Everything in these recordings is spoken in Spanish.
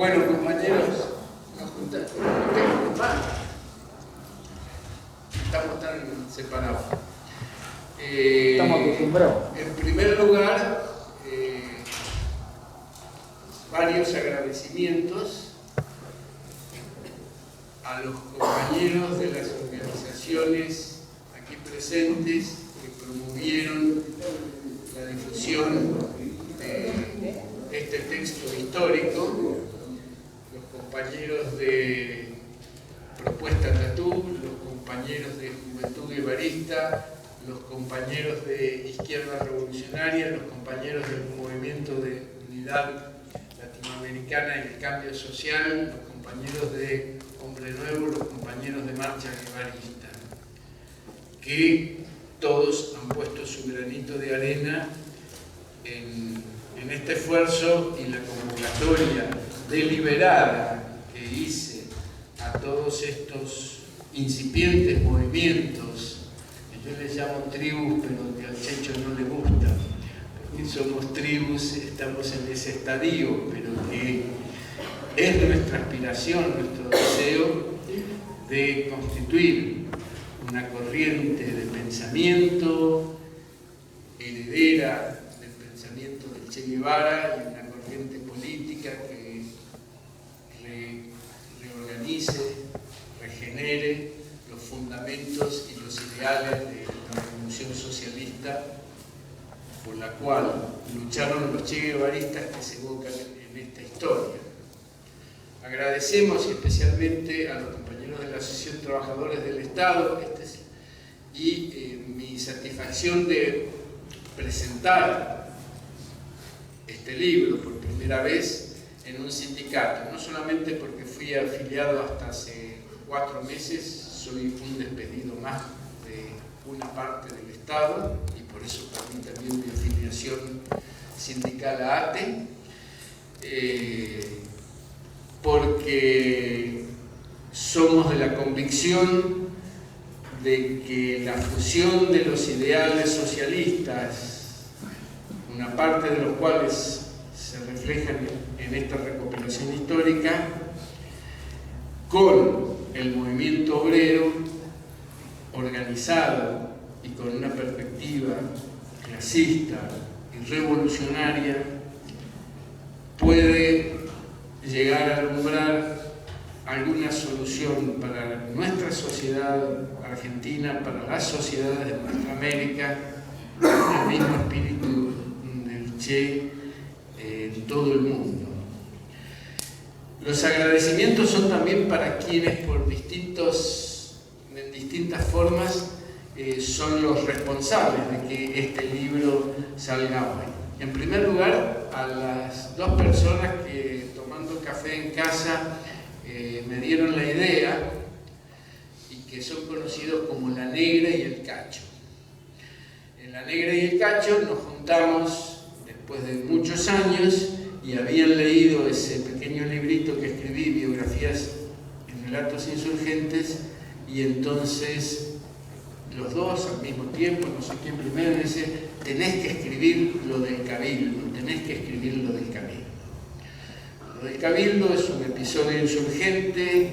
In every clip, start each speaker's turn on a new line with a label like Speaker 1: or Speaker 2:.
Speaker 1: Bueno, compañeros, nos juntamos. Estamos tan separados.
Speaker 2: Estamos acostumbrados.
Speaker 1: En primer lugar, varios agradecimientos a los compañeros de las organizaciones aquí presentes que promovieron la difusión de este texto histórico, los compañeros de Propuesta Tatú, los compañeros de Juventud Guevarista, los compañeros de Izquierda Revolucionaria, los compañeros del Movimiento de Unidad Latinoamericana y el Cambio Social, los compañeros de Hombre Nuevo, los compañeros de Marcha Guevarista, que todos han puesto su granito de arena en este esfuerzo, y la convocatoria deliberada que hice a todos estos incipientes movimientos, que yo les llamo tribus, pero que al Checho no le gusta, porque somos tribus, estamos en ese estadio, pero que es nuestra aspiración, nuestro deseo de constituir una corriente de pensamiento heredera del pensamiento del Che Guevara y una corriente política que reorganice, regenere los fundamentos y los ideales de la revolución socialista por la cual lucharon los Che Guevaristas que se evocan en esta historia. Agradecemos especialmente a los compañeros de la Asociación de Trabajadores del Estado y mi satisfacción de presentar este libro por primera vez en un sindicato, no solamente porque fui afiliado hasta hace 4 meses, soy un despedido más de una parte del Estado y por eso perdí también mi afiliación sindical a ATE, porque somos de la convicción de que la fusión de los ideales socialistas, una parte de los cuales se reflejan en esta recopilación histórica, con el movimiento obrero organizado y con una perspectiva clasista y revolucionaria, puede llegar a alumbrar alguna solución para nuestra sociedad argentina, para las sociedades de nuestra América, el mismo espíritu del Che en todo el mundo. Los agradecimientos son también para quienes en distintas formas son los responsables de que este libro salga hoy. En primer lugar, a las 2 personas que tomando café en casa me dieron la idea y que son conocidos como La Negra y el Cacho. En La Negra y el Cacho nos juntamos después de muchos años y habían leído ese pequeño librito que escribí, Biografías y Relatos Insurgentes, y entonces los dos al mismo tiempo, no sé quién primero, dice: tenés que escribir lo del Cabildo, tenés que escribir lo del Cabildo. Lo del Cabildo es un episodio insurgente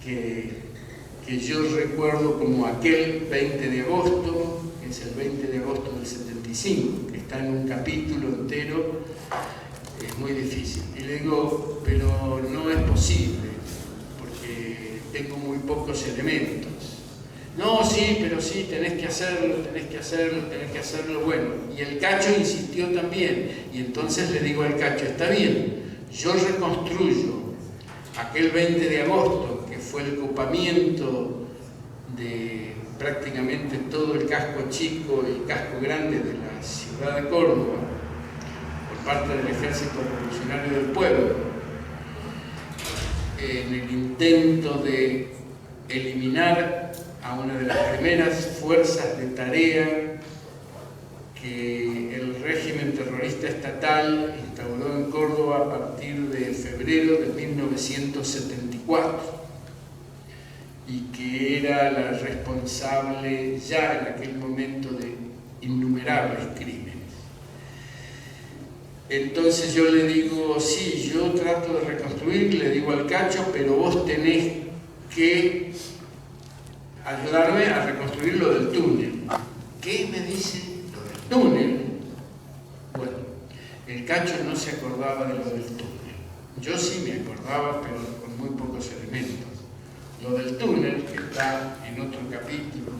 Speaker 1: que yo recuerdo como aquel 20 de agosto, que es el 20 de agosto del 75, que está en un capítulo entero. Es muy difícil. Y le digo, pero no es posible, porque tengo muy pocos elementos. No, sí, pero sí, tenés que hacerlo. Bueno, y el Cacho insistió también, y entonces le digo al Cacho: está bien, yo reconstruyo aquel 20 de agosto, que fue el copamiento de prácticamente todo el casco chico y casco grande de la ciudad de Córdoba, parte del Ejército Revolucionario del Pueblo, en el intento de eliminar a una de las primeras fuerzas de tarea que el régimen terrorista estatal instauró en Córdoba a partir de febrero de 1974 y que era la responsable ya en aquel momento de innumerables crímenes. Entonces yo le digo, sí, yo trato de reconstruir, le digo al Cacho, pero vos tenés que ayudarme a reconstruir lo del túnel. ¿Qué me dice lo del túnel? Bueno, el Cacho no se acordaba de lo del túnel. Yo sí me acordaba, pero con muy pocos elementos. Lo del túnel, que está en otro capítulo,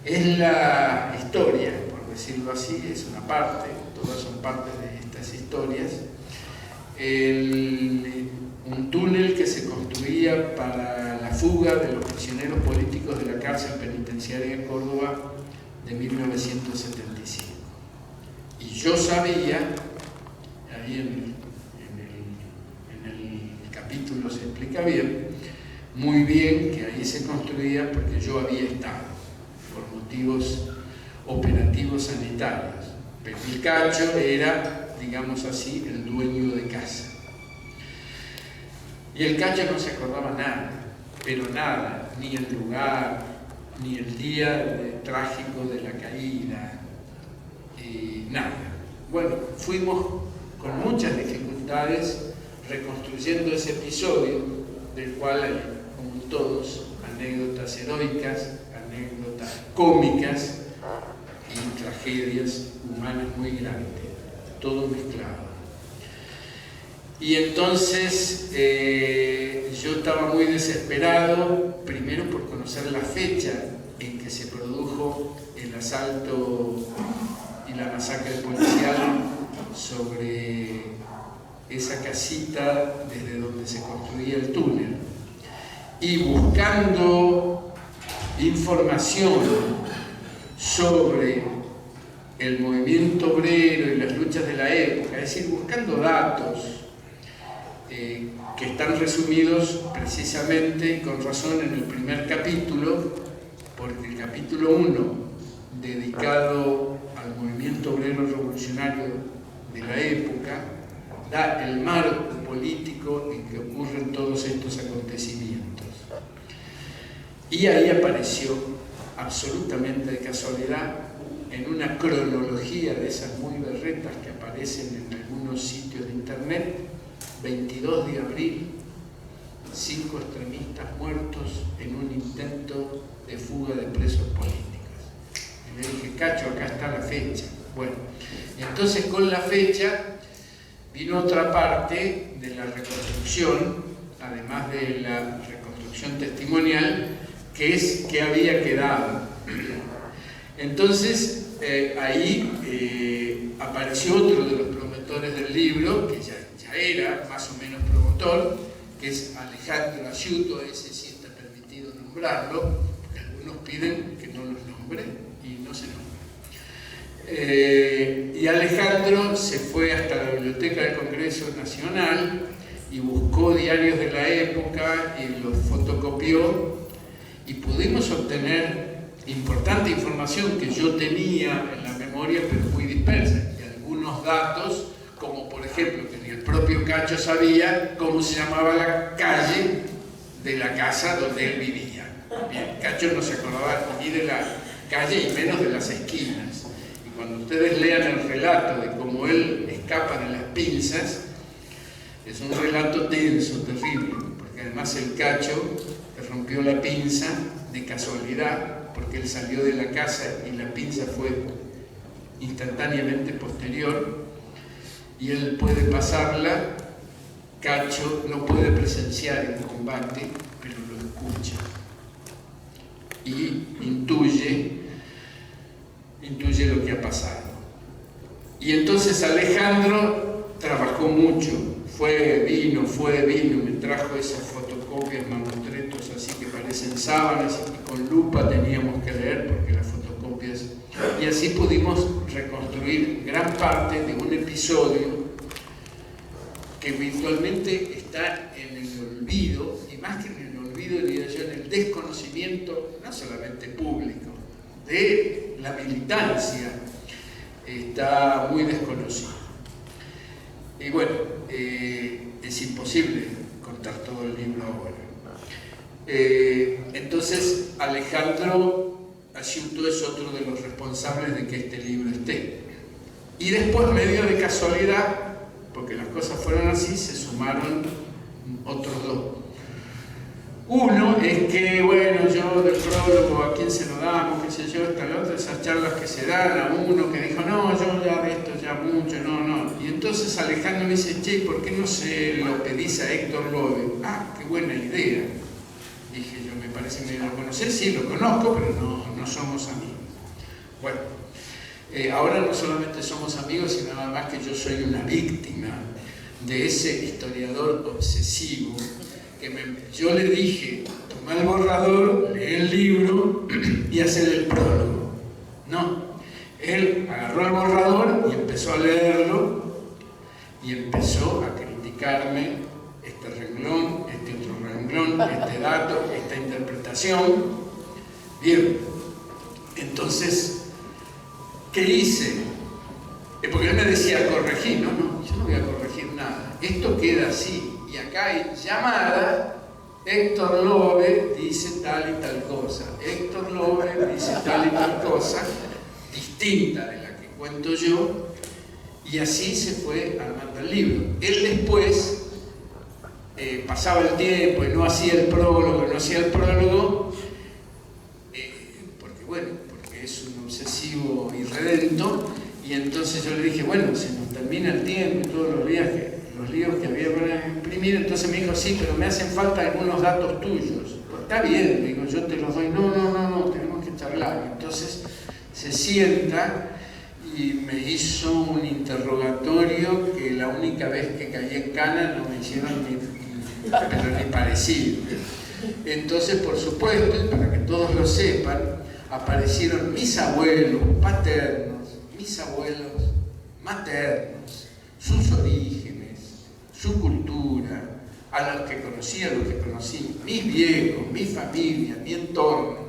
Speaker 1: es la historia, por decirlo así, es una parte, todas son partes de estas historias. Un túnel que se construía para la fuga de los prisioneros políticos de la cárcel penitenciaria de Córdoba de 1975. Y yo sabía, ahí en el capítulo se explica bien, muy bien que ahí se construía porque yo había estado, por motivos operativos sanitarios. Pero el Cacho era, digamos así, el dueño de casa. Y el Cacho no se acordaba nada, pero nada, ni el lugar, ni el día trágico de la caída, nada. Bueno, fuimos con muchas dificultades reconstruyendo ese episodio, del cual hay, como todos, anécdotas heroicas, anécdotas cómicas y tragedias humanas muy grandes, todo mezclado. Y entonces yo estaba muy desesperado, primero por conocer la fecha en que se produjo el asalto y la masacre policial sobre esa casita desde donde se construía el túnel. Y buscando información sobre el movimiento obrero y las luchas de la época, es decir, buscando datos que están resumidos precisamente y con razón en el primer capítulo, porque el capítulo 1, dedicado al movimiento obrero revolucionario de la época, da el marco político en que ocurren todos estos acontecimientos. Y ahí apareció, absolutamente de casualidad, en una cronología de esas muy berretas que aparecen en algunos sitios de internet, 22 de abril, 5 extremistas muertos en un intento de fuga de presos políticos. Y le dije, Cacho, acá está la fecha. Bueno, entonces con la fecha vino otra parte de la reconstrucción, además de la reconstrucción testimonial, que es que había quedado. Entonces ahí apareció otro de los promotores del libro, que ya era más o menos promotor, que es Alejandro Asciuto. Ese sí está permitido nombrarlo, porque algunos piden que no los nombre y no se nombra. Y Alejandro se fue hasta la Biblioteca del Congreso Nacional y buscó diarios de la época y los fotocopió, y pudimos obtener importante información que yo tenía en la memoria, pero muy dispersa, y algunos datos, como por ejemplo que ni el propio Cacho sabía cómo se llamaba la calle de la casa donde él vivía. Bien, Cacho no se acordaba ni de la calle y menos de las esquinas. Y cuando ustedes lean el relato de cómo él escapa de las pinzas, es un relato tenso, terrible, porque además el Cacho rompió la pinza de casualidad, porque él salió de la casa y la pinza fue instantáneamente posterior, y él puede pasarla. Cacho no puede presenciar el combate, pero lo escucha y intuye lo que ha pasado. Y entonces Alejandro trabajó mucho, vino, me trajo esas fotocopias, mamotretos así que parecen sábanas, y con lupa teníamos que leer porque las fotocopias, y así pudimos reconstruir gran parte de un episodio que virtualmente está en el olvido, y más que en el olvido, diría yo, en el desconocimiento, no solamente público, de la militancia, está muy desconocido. Y bueno, es imposible contar todo el libro ahora. Entonces, Alejandro Asciuto es otro de los responsables de que este libro esté. Y después, medio de casualidad, porque las cosas fueron así, se sumaron otros dos. Uno es que, bueno, yo del prólogo, a quién se lo damos, qué sé yo, esta la otra, esas charlas que se dan a uno que dijo, no, yo ya de esto ya mucho, no. Y entonces Alejandro me dice, che, ¿por qué no se lo pedís a Héctor López? Ah, qué buena idea. Dije yo, me parece que lo conocés, sí, lo conozco, pero no somos amigos. Bueno, ahora no solamente somos amigos, sino además que yo soy una víctima de ese historiador obsesivo que yo le dije, toma el borrador, lee el libro y hacer el prólogo. No, él agarró el borrador y empezó a leerlo y empezó a criticarme este renglón, este otro renglón, este dato, esta interpretación. Bien, entonces, ¿qué hice? Porque él me decía, corregí. No, yo no voy a corregir nada. Esto queda así. Y acá hay llamada, Héctor López dice tal y tal cosa. Héctor López dice tal y tal cosa, distinta de la que cuento yo. Y así se fue armando el libro. Él después pasaba el tiempo y no hacía el prólogo, porque es un obsesivo irredento. Y entonces yo le dije, bueno, se nos termina el tiempo y todos los líos que había para imprimir. Entonces me dijo, sí, pero me hacen falta algunos datos tuyos. Pues está bien, digo, yo te los doy. No, tenemos que charlar. Entonces se sienta y me hizo un interrogatorio que la única vez que caí en cana no me hicieron ni parecido. Entonces, por supuesto, y para que todos lo sepan, aparecieron mis abuelos paternos, mis abuelos maternos, sus orígenes, su cultura, a los que conocí, mis viejos, mi familia, mi entorno.